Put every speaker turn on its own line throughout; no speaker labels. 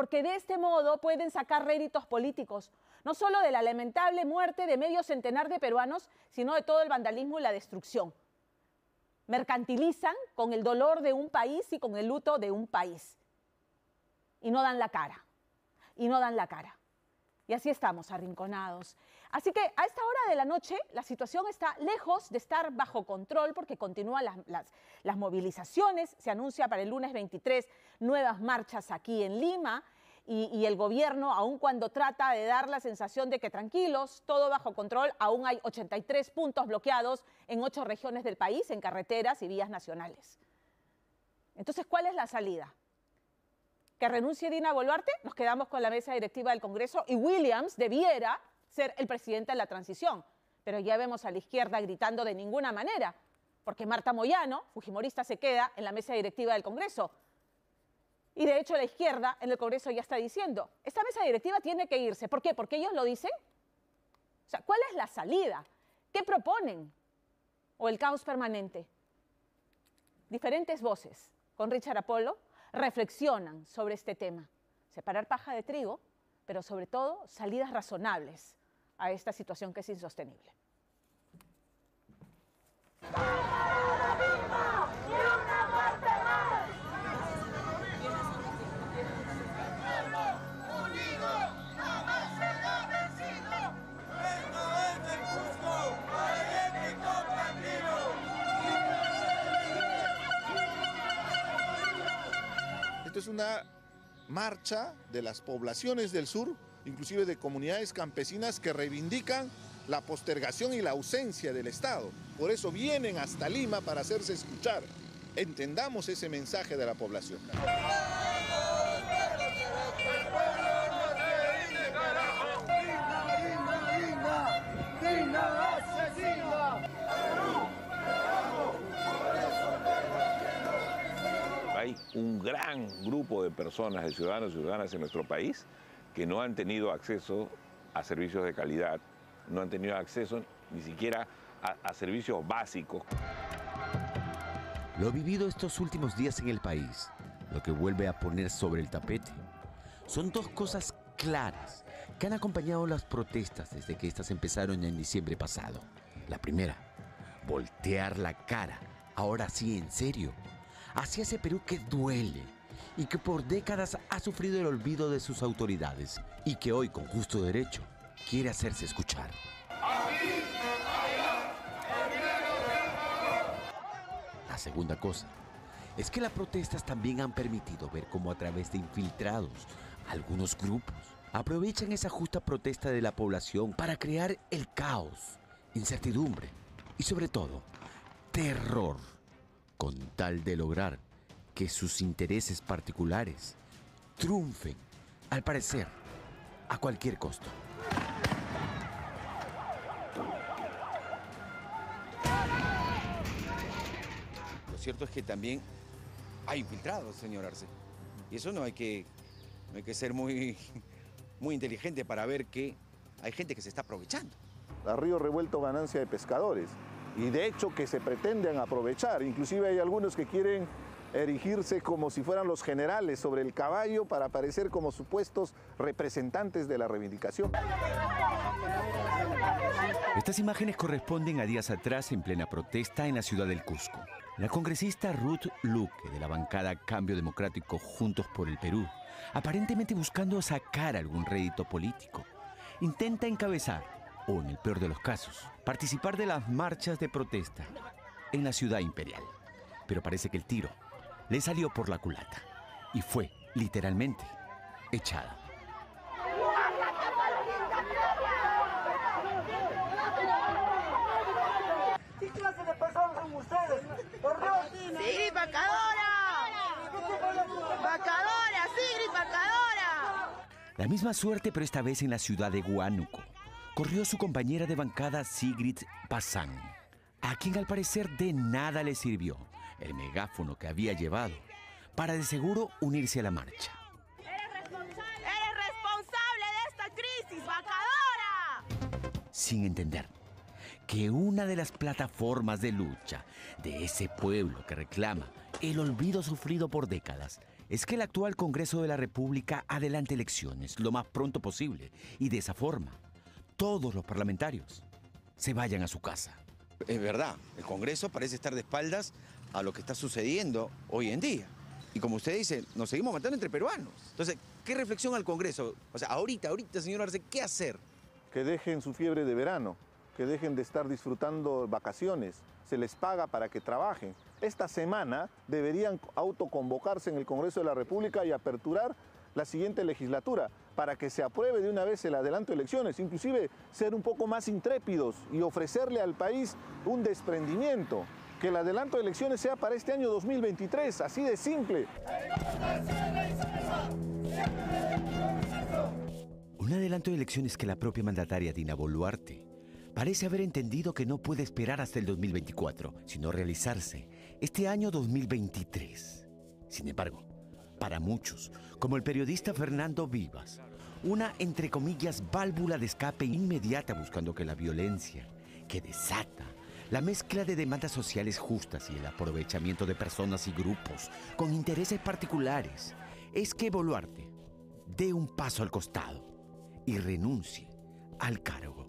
porque de este modo pueden sacar réditos políticos, no solo de la lamentable muerte de medio centenar de peruanos, sino de todo el vandalismo y la destrucción. Mercantilizan con el dolor de un país y con el luto de un país. Y no dan la cara. Y no dan la cara. Y así estamos, arrinconados. Así que a esta hora de la noche la situación está lejos de estar bajo control porque continúan las movilizaciones. Se anuncia para el lunes 23 nuevas marchas aquí en Lima y el gobierno, aun cuando trata de dar la sensación de que tranquilos, todo bajo control, aún hay 83 puntos bloqueados en 8 regiones del país, en carreteras y vías nacionales. Entonces, ¿cuál es la salida? ¿Que renuncie Dina Boluarte? Nos quedamos con la mesa directiva del Congreso y Williams debiera ser el presidente de la transición. Pero ya vemos a la izquierda gritando de ninguna manera, porque Marta Moyano, fujimorista, se queda en la mesa directiva del Congreso. Y de hecho la izquierda en el Congreso ya está diciendo, esta mesa directiva tiene que irse. ¿Por qué? ¿Porque ellos lo dicen? O sea, ¿cuál es la salida? ¿Qué proponen? ¿O el caos permanente? Diferentes voces, con Richard Apolo, reflexionan sobre este tema. Separar paja de trigo, pero sobre todo salidas razonables a esta situación que es insostenible.
Esto es una marcha de las poblaciones del sur, inclusive de comunidades campesinas que reivindican la postergación y la ausencia del Estado. Por eso vienen hasta Lima para hacerse escuchar. Entendamos ese mensaje de la población.
Hay un gran grupo de personas, de ciudadanos y ciudadanas en nuestro país que no han tenido acceso a servicios de calidad, no han tenido acceso ni siquiera a servicios básicos.
Lo vivido estos últimos días en el país, lo que vuelve a poner sobre el tapete, son dos cosas claras que han acompañado las protestas desde que estas empezaron en diciembre pasado. La primera, voltear la cara, ahora sí en serio, hacia ese Perú que duele y que por décadas ha sufrido el olvido de sus autoridades y que hoy, con justo derecho, quiere hacerse escuchar. La segunda cosa es que las protestas también han permitido ver cómo a través de infiltrados, algunos grupos aprovechan esa justa protesta de la población para crear el caos, incertidumbre y sobre todo, terror, con tal de lograr que sus intereses particulares triunfen, al parecer, a cualquier costo.
Lo cierto es que también hay infiltrados, señor Arce. Y eso no hay que ser muy inteligente para ver que hay gente que se está aprovechando.
A río revuelto ganancia de pescadores. Y de hecho que se pretenden aprovechar. Inclusive hay algunos que quieren erigirse como si fueran los generales sobre el caballo para aparecer como supuestos representantes de la reivindicación.
Estas imágenes corresponden a días atrás en plena protesta en la ciudad del Cusco. La congresista Ruth Luque, de la bancada Cambio Democrático Juntos por el Perú, aparentemente buscando sacar algún rédito político, intenta encabezar, o en el peor de los casos, participar de las marchas de protesta en la ciudad imperial. Pero parece que el tiro le salió por la culata y fue, literalmente, echada.
¿Qué clase de personas son ustedes? ¡Por Dios!
¡Sigrid Vacadora! ¡Vacadora! ¡Sigrid Vacadora!
La misma suerte, pero esta vez en la ciudad de Huánuco, corrió su compañera de bancada Sigrid Pazán, a quien al parecer de nada le sirvió el megáfono que había llevado para de seguro unirse a la marcha.
¡Eres responsable de esta crisis, Vacadora!
Sin entender que una de las plataformas de lucha de ese pueblo que reclama el olvido sufrido por décadas es que el actual Congreso de la República adelante elecciones lo más pronto posible y de esa forma todos los parlamentarios se vayan a su casa.
Es verdad, el Congreso parece estar de espaldas a lo que está sucediendo hoy en día. Y como usted dice, nos seguimos matando entre peruanos. Entonces, ¿qué reflexión al Congreso? O sea, ahorita, señor Arce, ¿qué hacer?
Que dejen su fiebre de verano, que dejen de estar disfrutando vacaciones, se les paga para que trabajen. Esta semana deberían autoconvocarse en el Congreso de la República y aperturar la siguiente legislatura para que se apruebe de una vez el adelanto de elecciones, inclusive ser un poco más intrépidos y ofrecerle al país un desprendimiento, que el adelanto de elecciones sea para este año 2023, así de simple.
Un adelanto de elecciones que la propia mandataria Dina Boluarte parece haber entendido que no puede esperar hasta el 2024, sino realizarse este año 2023. Sin embargo, para muchos, como el periodista Fernando Vivas, una, entre comillas, válvula de escape inmediata buscando que la violencia que desata la mezcla de demandas sociales justas y el aprovechamiento de personas y grupos con intereses particulares es que Boluarte dé un paso al costado y renuncie al cargo.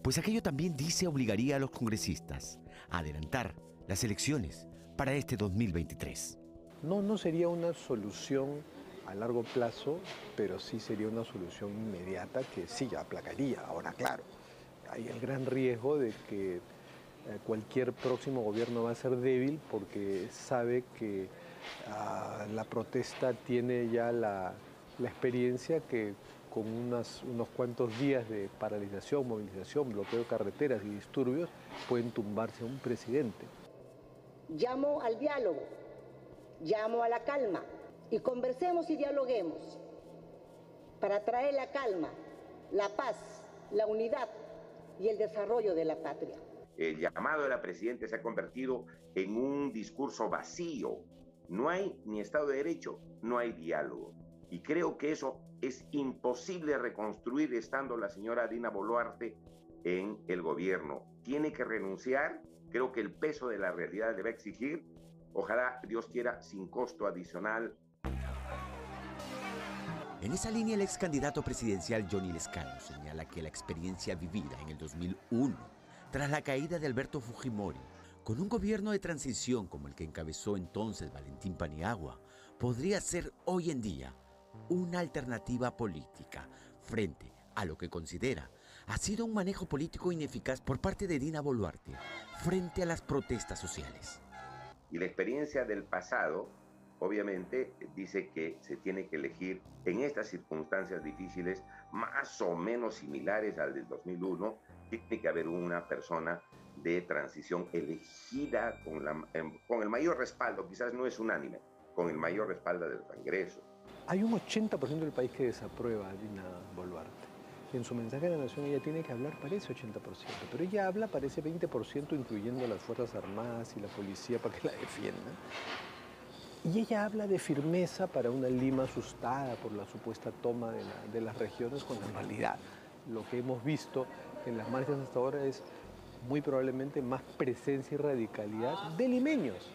Pues aquello también dice obligaría a los congresistas a adelantar las elecciones para este 2023.
No sería una solución a largo plazo, pero sí sería una solución inmediata que sí aplacaría. Ahora, claro, hay el gran riesgo de que cualquier próximo gobierno va a ser débil porque sabe que la protesta tiene ya la experiencia que con unos cuantos días de paralización, movilización, bloqueo de carreteras y disturbios pueden tumbarse a un presidente.
Llamo al diálogo, llamo a la calma y conversemos y dialoguemos para traer la calma, la paz, la unidad y el desarrollo de la patria.
El llamado de la presidenta se ha convertido en un discurso vacío. No hay ni Estado de Derecho, no hay diálogo. Y creo que eso es imposible reconstruir estando la señora Dina Boluarte en el gobierno. Tiene que renunciar. Creo que el peso de la realidad le va a exigir. Ojalá, Dios quiera, sin costo adicional.
En esa línea, el ex candidato presidencial Johnny Lescano señala que la experiencia vivida en el 2001, tras la caída de Alberto Fujimori, con un gobierno de transición como el que encabezó entonces Valentín Paniagua, podría ser hoy en día una alternativa política frente a lo que considera ha sido un manejo político ineficaz por parte de Dina Boluarte frente a las protestas sociales.
Y la experiencia del pasado, obviamente, dice que se tiene que elegir en estas circunstancias difíciles, más o menos similares al del 2001, tiene que haber una persona de transición elegida con el mayor respaldo, quizás no es unánime, con el mayor respaldo del Congreso.
Hay un 80% del país que desaprueba a Dina Boluarte. En su mensaje a la Nación ella tiene que hablar para ese 80%, pero ella habla para ese 20%, incluyendo a las Fuerzas Armadas y la policía para que la defiendan. Y ella habla de firmeza para una Lima asustada por la supuesta toma de las regiones, cuando en realidad lo que hemos visto en las marchas hasta ahora es muy probablemente más presencia y radicalidad de limeños.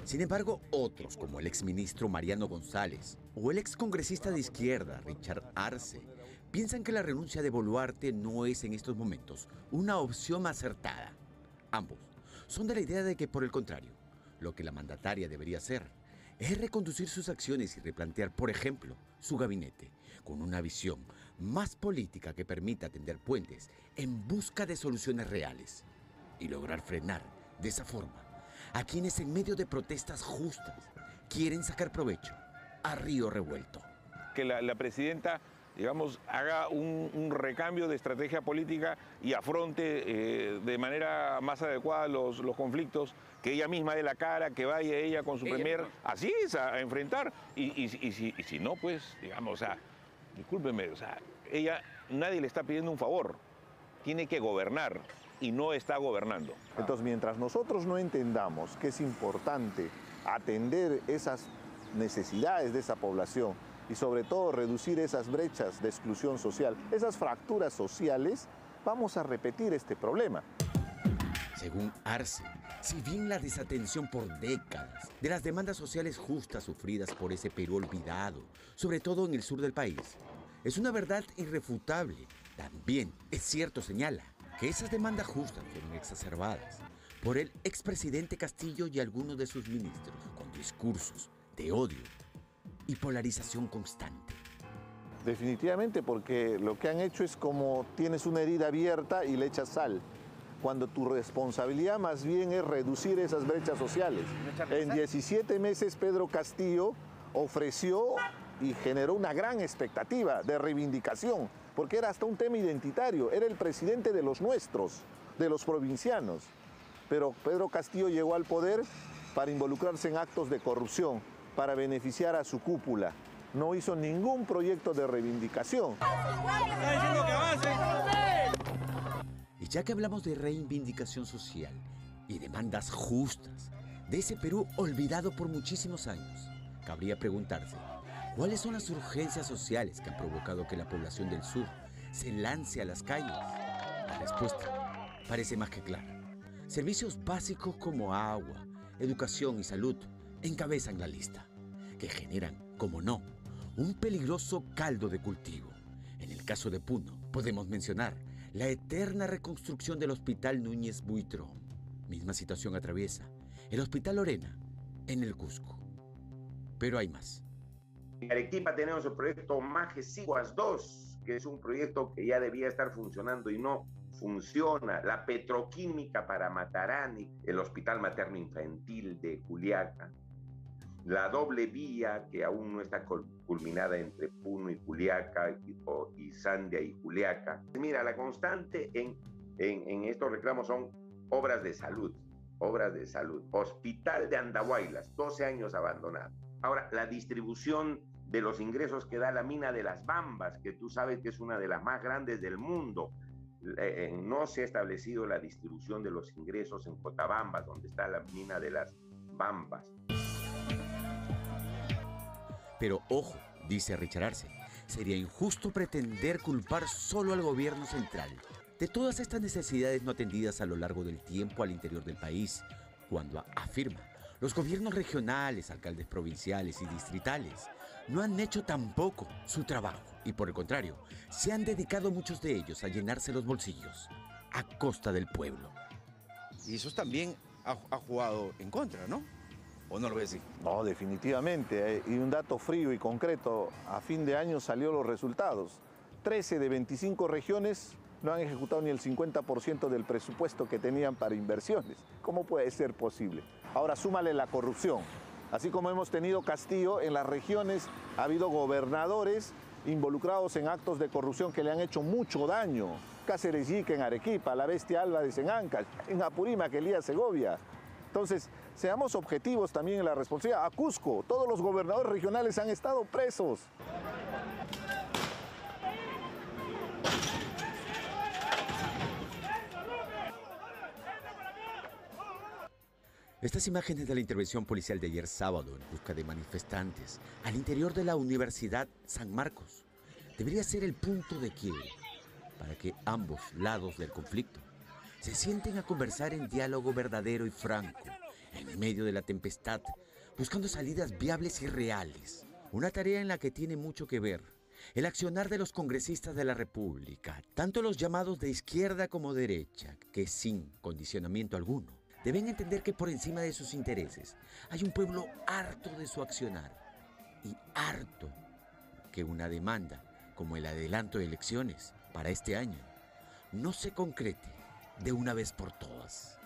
Sin embargo, otros, como el exministro Mariano González o el excongresista de izquierda Richard Arce, piensan que la renuncia de Boluarte no es en estos momentos una opción acertada. Ambos son de la idea de que, por el contrario, lo que la mandataria debería hacer es reconducir sus acciones y replantear, por ejemplo, su gabinete, con una visión más política que permita tender puentes en busca de soluciones reales y lograr frenar de esa forma a quienes en medio de protestas justas quieren sacar provecho a río revuelto.
Que la presidenta, digamos, haga un recambio de estrategia política y afronte de manera más adecuada los conflictos, que ella misma dé la cara, que vaya ella con su premier, así es, a enfrentar. Y si no, pues, digamos, o sea, discúlpeme, o sea, nadie le está pidiendo un favor, tiene que gobernar y no está gobernando.
Entonces, mientras nosotros no entendamos que es importante atender esas necesidades de esa población y sobre todo reducir esas brechas de exclusión social, esas fracturas sociales, vamos a repetir este problema.
Según Arce, Si bien la desatención por décadas de las demandas sociales justas sufridas por ese Perú olvidado, sobre todo en el sur del país, es una verdad irrefutable, también es cierto, señala, que esas demandas justas fueron exacerbadas por el expresidente Castillo y algunos de sus ministros, con discursos de odio y polarización constante.
Definitivamente, porque lo que han hecho es como tienes una herida abierta y le echas sal, cuando tu responsabilidad más bien es reducir esas brechas sociales. En 17 meses Pedro Castillo ofreció y generó una gran expectativa de reivindicación, porque era hasta un tema identitario, era el presidente de los nuestros, de los provincianos. Pero Pedro Castillo llegó al poder para involucrarse en actos de corrupción, para beneficiar a su cúpula. No hizo ningún proyecto de reivindicación.
Y ya que hablamos de reivindicación social y demandas justas de ese Perú olvidado por muchísimos años, cabría preguntarse, ¿cuáles son las urgencias sociales que han provocado que la población del sur se lance a las calles? La respuesta parece más que clara. Servicios básicos como agua, educación y salud encabezan la lista, que generan, como no, un peligroso caldo de cultivo. En el caso de Puno, podemos mencionar la eterna reconstrucción del Hospital Núñez Buitrón. Misma situación atraviesa el Hospital Lorena en el Cusco. Pero hay más.
En Arequipa tenemos el proyecto Majes Siguas 2, que es un proyecto que ya debía estar funcionando y no funciona. La petroquímica para Matarani, el Hospital Materno Infantil de Juliaca. La doble vía que aún no está culminada entre Puno y Juliaca y Sandia y Juliaca. Mira, la constante en estos reclamos son obras de salud. Hospital de Andahuaylas, 12 años abandonado. Ahora, la distribución de los ingresos que da la mina de las Bambas, que tú sabes que es una de las más grandes del mundo. No se ha establecido la distribución de los ingresos en Cotabambas, donde está la mina de las Bambas.
Pero ojo, dice Richard Arce, sería injusto pretender culpar solo al gobierno central de todas estas necesidades no atendidas a lo largo del tiempo al interior del país, cuando afirma, los gobiernos regionales, alcaldes provinciales y distritales no han hecho tampoco su trabajo y por el contrario, se han dedicado muchos de ellos a llenarse los bolsillos a costa del pueblo.
Y eso también ha jugado en contra, ¿no? ¿O no lo ves así?
No, definitivamente. Y un dato frío y concreto, a fin de año salió los resultados. 13 de 25 regiones no han ejecutado ni el 50% del presupuesto que tenían para inversiones. ¿Cómo puede ser posible? Ahora súmale la corrupción. Así como hemos tenido Castillo, en las regiones ha habido gobernadores involucrados en actos de corrupción que le han hecho mucho daño. Cáceres Yique en Arequipa, la Bestia Álvarez en Ancash, en Apurímac, Elías Segovia. Entonces, seamos objetivos también en la responsabilidad. A Cusco, todos los gobernadores regionales han estado presos.
Estas imágenes de la intervención policial de ayer sábado en busca de manifestantes al interior de la Universidad San Marcos debería ser el punto de quiebre para que ambos lados del conflicto se sienten a conversar en diálogo verdadero y franco, en medio de la tempestad, buscando salidas viables y reales. Una tarea en la que tiene mucho que ver el accionar de los congresistas de la República, tanto los llamados de izquierda como derecha, que sin condicionamiento alguno, deben entender que por encima de sus intereses hay un pueblo harto de su accionar y harto que una demanda como el adelanto de elecciones para este año no se concrete de una vez por todas.